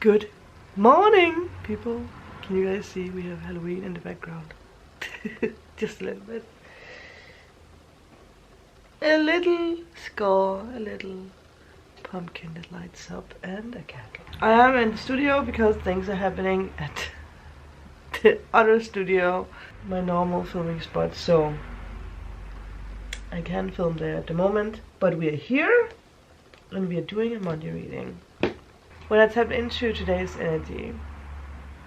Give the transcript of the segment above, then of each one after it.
Good morning, people. Can you guys see we have Halloween in the background? Just a little bit. A little skull, a little pumpkin that lights up, and a candle. I am in the studio because things are happening at the other studio, my normal filming spot, so I can't film there at the moment. But we are here and we are doing a Monday reading. When I tapped into today's energy,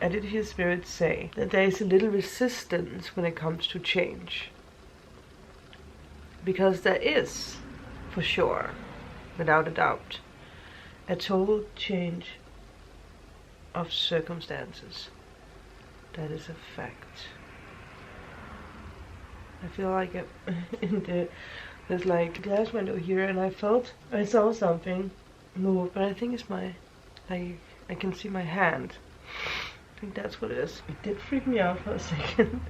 I did hear Spirit say that there is a little resistance when it comes to change. Because there is, for sure, without a doubt, a total change of circumstances. That is a fact. I feel like there's like a glass window here, and I saw something move, but I think it's I can see my hand. I think that's what it is. It did freak me out for a second.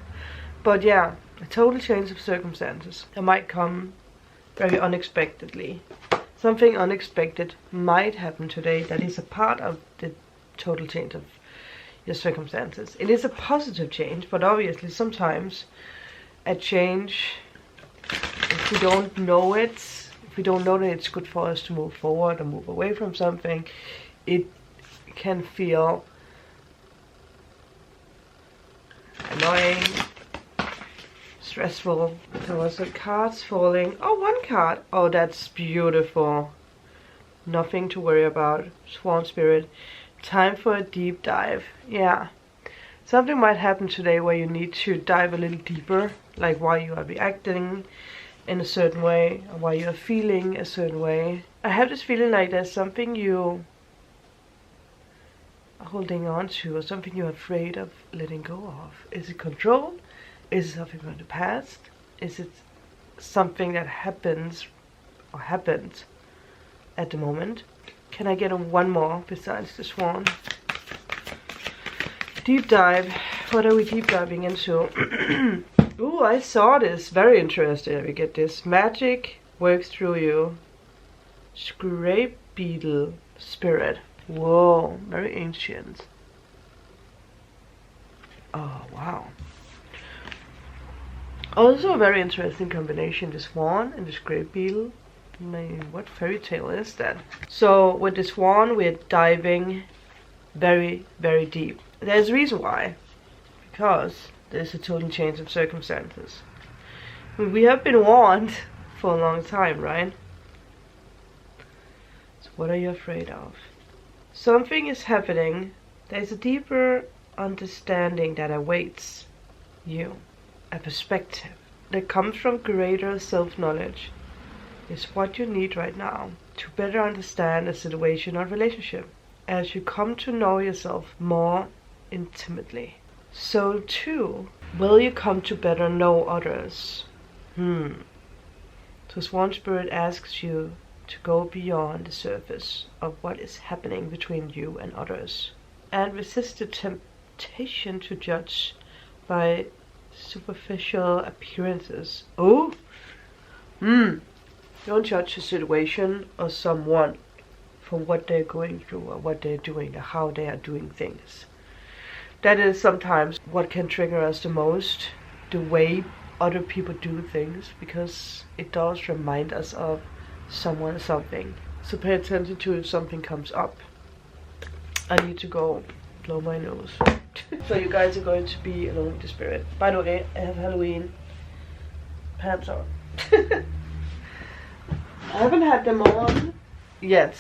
But yeah, a total change of circumstances. It might come very unexpectedly. Something unexpected might happen today that is a part of the total change of your circumstances. It is a positive change, but obviously sometimes a change, if we don't know it, if we don't know that it's good for us to move forward or move away from something, it can feel annoying, stressful. There was some cards falling. Oh, one card. Oh, that's beautiful. Nothing to worry about. Swan Spirit. Time for a deep dive. Yeah. Something might happen today where you need to dive a little deeper, like why you are reacting in a certain way, or why you are feeling a certain way. I have this feeling like there's something you are holding on to, or something you're afraid of letting go of. Is it control? Is it something from the past? Is it something that happens or happened at the moment? Can I get one more besides the swan? Deep dive. What are we deep diving into? Ooh, I saw this. Very interesting. We get this. Magic works through you. Scrape beetle spirit. Whoa, very ancient. Oh, wow. Also a very interesting combination, the swan and the scrape beetle. What fairy tale is that? So with the swan we're diving very, very deep. There's a reason why. Because there's a total change of circumstances. We have been warned for a long time, right? So what are you afraid of? Something is happening. There's a deeper understanding that awaits you. A perspective that comes from greater self-knowledge is what you need right now to better understand a situation or relationship. As you come to know yourself more intimately, so too will you come to better know others. So Swan Spirit asks you to go beyond the surface of what is happening between you and others, and resist the temptation to judge by superficial appearances. Oh, don't judge a situation or someone for what they're going through or what they're doing or how they are doing things. That is sometimes what can trigger us the most, the way other people do things, because it does remind us of someone or something. So pay attention to if something comes up. I need to go blow my nose. So you guys are going to be alone with the spirit. By the way, I have Halloween pants on. I haven't had them on yet.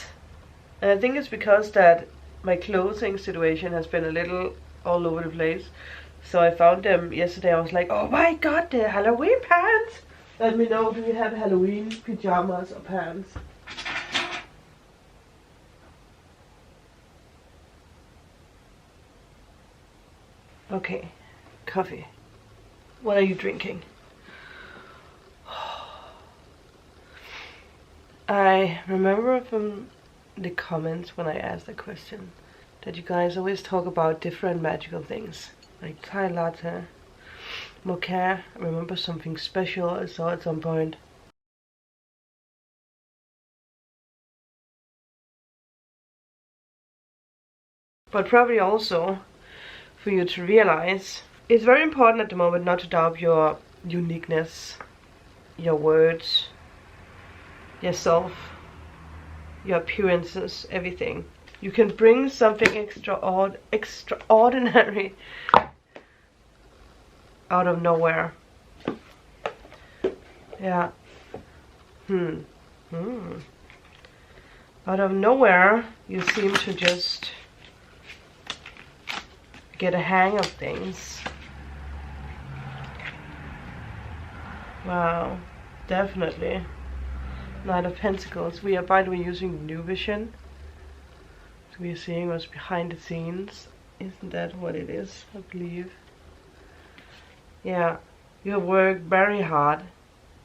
And I think it's because that my clothing situation has been a little all over the place. So I found them yesterday. I was like, oh my god, they're Halloween pants! Let me know, do you have Halloween pajamas or pants? Okay, coffee. What are you drinking? I remember from the comments when I asked the question that you guys always talk about different magical things, like Thai latte, mocha. I remember something special I saw at some point. but probably also for you to realize it's very important at the moment not to doubt your uniqueness, your words, yourself, your appearances, everything. You can bring something extraordinary out of nowhere. Yeah. Out of nowhere, you seem to just get a hang of things. Wow, definitely. Knight of Pentacles. We are, by the way, using new vision. So we are seeing what's behind the scenes. Isn't that what it is? I believe. Yeah, you have worked very hard,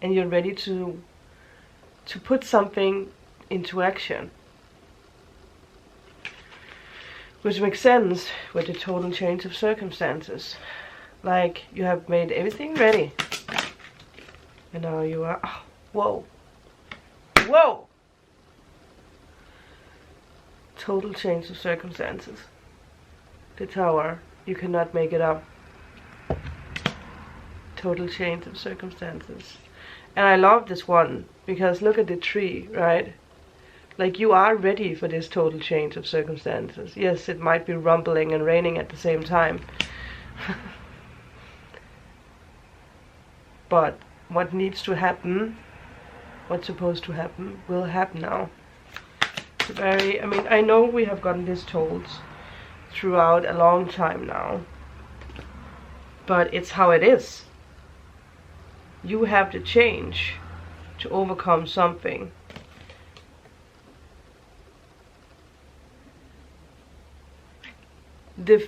and you're ready to put something into action. Which makes sense with the total change of circumstances. Like, you have made everything ready. And now you are... Oh, whoa. Whoa! Total change of circumstances. The Tower. You cannot make it up. Total change of circumstances. And I love this one. Because look at the tree, right? Like, you are ready for this total change of circumstances. Yes, it might be rumbling and raining at the same time. But what needs to happen, what's supposed to happen, will happen now. It's very, I mean, I know we have gotten this told throughout a long time now. But it's how it is. You have to change to overcome something. The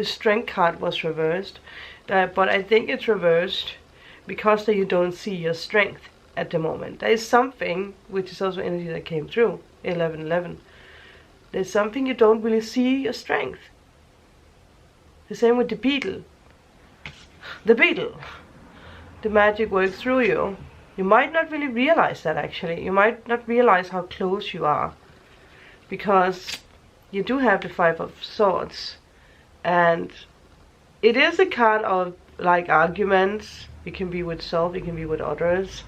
Strength card was reversed, but I think it's reversed because that you don't see your strength at the moment. There is something, which is also energy that came through 11:11. There's something you don't really see your strength. The same with the beetle. The beetle. The magic works through you. You might not really realize that, actually. You might not realize how close you are. Because you do have the Five of Swords. And it is a card of, like, arguments. It can be with self, it can be with others.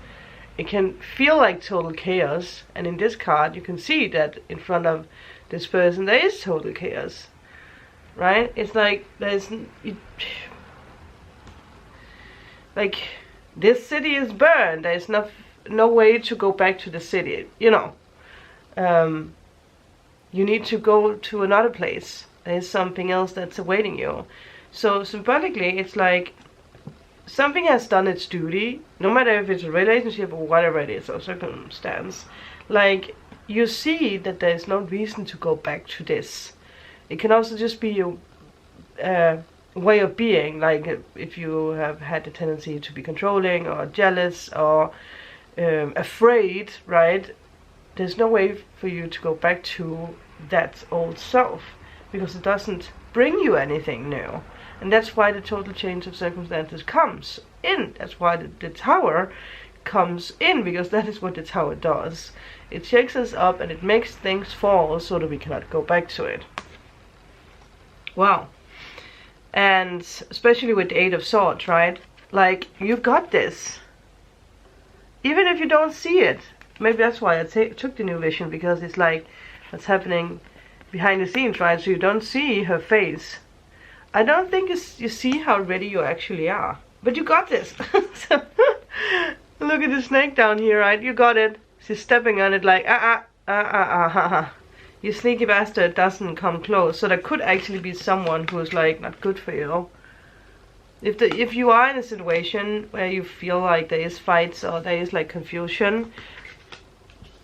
It can feel like total chaos. And in this card, you can see that in front of this person, there is total chaos. Right? It's like, like, this city is burned. There's no way to go back to the city, you know. You need to go to another place. There's something else that's awaiting you. So symbolically, it's like something has done its duty, no matter if it's a relationship or whatever it is, or circumstance. Like, you see that there's no reason to go back to this. It can also just be a way of being, like if you have had the tendency to be controlling or jealous or afraid, right? There's no way for you to go back to that old self, because it doesn't bring you anything new. And that's why the total change of circumstances comes in. That's why the Tower comes in, because that is what the Tower does. It shakes us up and it makes things fall so that we cannot go back to it. Wow. And especially with the Eight of Swords, right? Like, you got this. Even if you don't see it. Maybe that's why I took the new vision, because it's like what's happening behind the scenes, right? So you don't see her face. I don't think you see how ready you actually are. But you got this. So, look at the snake down here, right? You got it. She's stepping on it like, You sneaky bastard doesn't come close. So there could actually be someone who's like not good for you. If you are in a situation where you feel like there is fights or there is like confusion,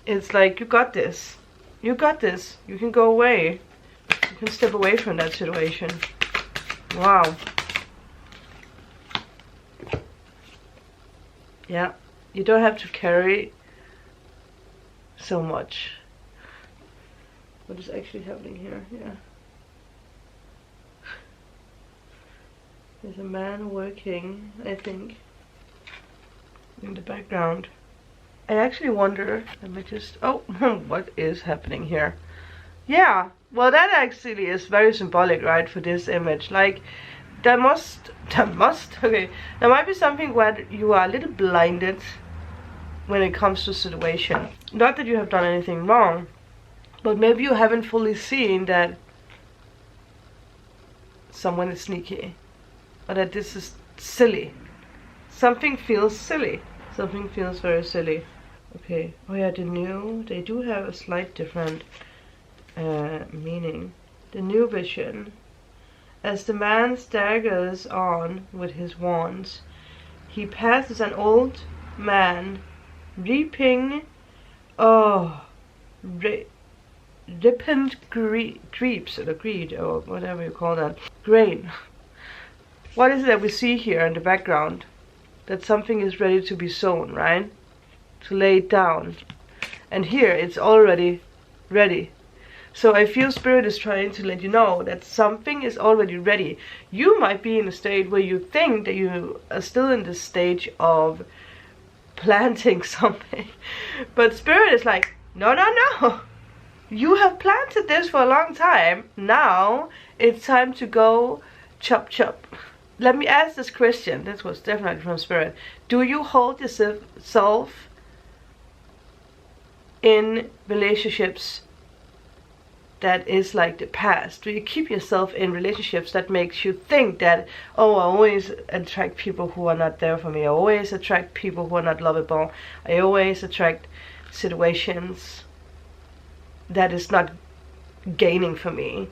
it's like, you got this. You got this. You can go away. You can step away from that situation. Wow. Yeah. You don't have to carry so much. What is actually happening here? Yeah. There's a man working, I think, in the background. I actually wonder, let me just, oh, what is happening here? Yeah, well, that actually is very symbolic, right, for this image. Like, there might be something where you are a little blinded when it comes to situation. Not that you have done anything wrong, but maybe you haven't fully seen that someone is sneaky, or that this is silly. Something feels silly. Something feels very silly. Okay. Oh yeah, they do have a slight different meaning. The new vision. As the man staggers on with his wands, he passes an old man reaping, ripened grapes, or greed, or whatever you call that, grain. What is it that we see here in the background? That something is ready to be sown, right? To lay it down. And here it's already ready. So I feel Spirit is trying to let you know that something is already ready. You might be in a state where you think that you are still in the stage of planting something. But Spirit is like, no, no, no. You have planted this for a long time. Now it's time to go chop chop. Let me ask this question. This was definitely from Spirit. Do you hold yourself in relationships that is like the past? Do you keep yourself in relationships that makes you think that, oh, I always attract people who are not there for me. I always attract people who are not lovable. I always attract situations that is not gaining for me.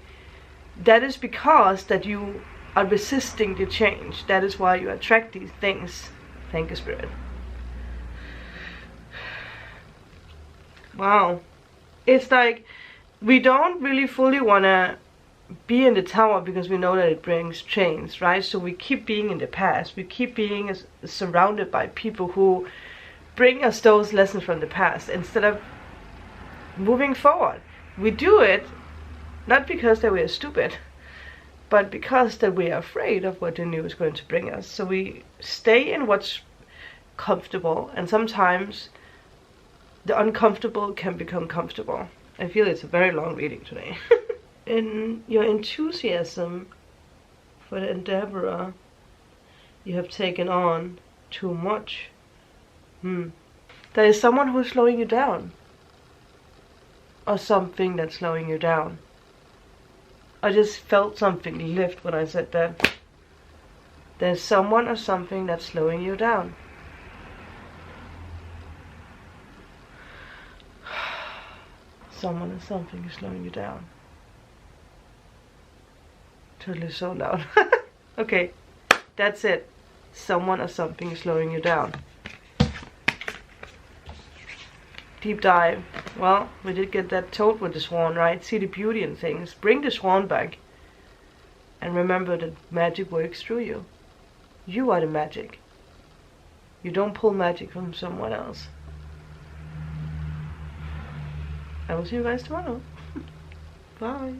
That is because that you are resisting the change. That is why you attract these things. Thank you, Spirit. Wow. It's like we don't really fully want to be in the tower because we know that it brings change, right? So we keep being in the past. We keep being surrounded by people who bring us those lessons from the past instead of moving forward. We do it not because that we are stupid, but because that we are afraid of what the new is going to bring us. So we stay in what's comfortable, and sometimes the uncomfortable can become comfortable. I feel it's a very long reading today. In your enthusiasm for the endeavor, you have taken on too much. There is someone who's slowing you down, or something that's slowing you down. I just felt something lift when I said that. There's someone or something that's slowing you down. Someone or something is slowing you down. Totally so loud. Okay, that's it. Someone or something is slowing you down. Deep dive. Well, we did get that toad with the swan, right? See the beauty in things. Bring the swan back. And remember that magic works through you. You are the magic. You don't pull magic from someone else. I will see you guys tomorrow. Bye.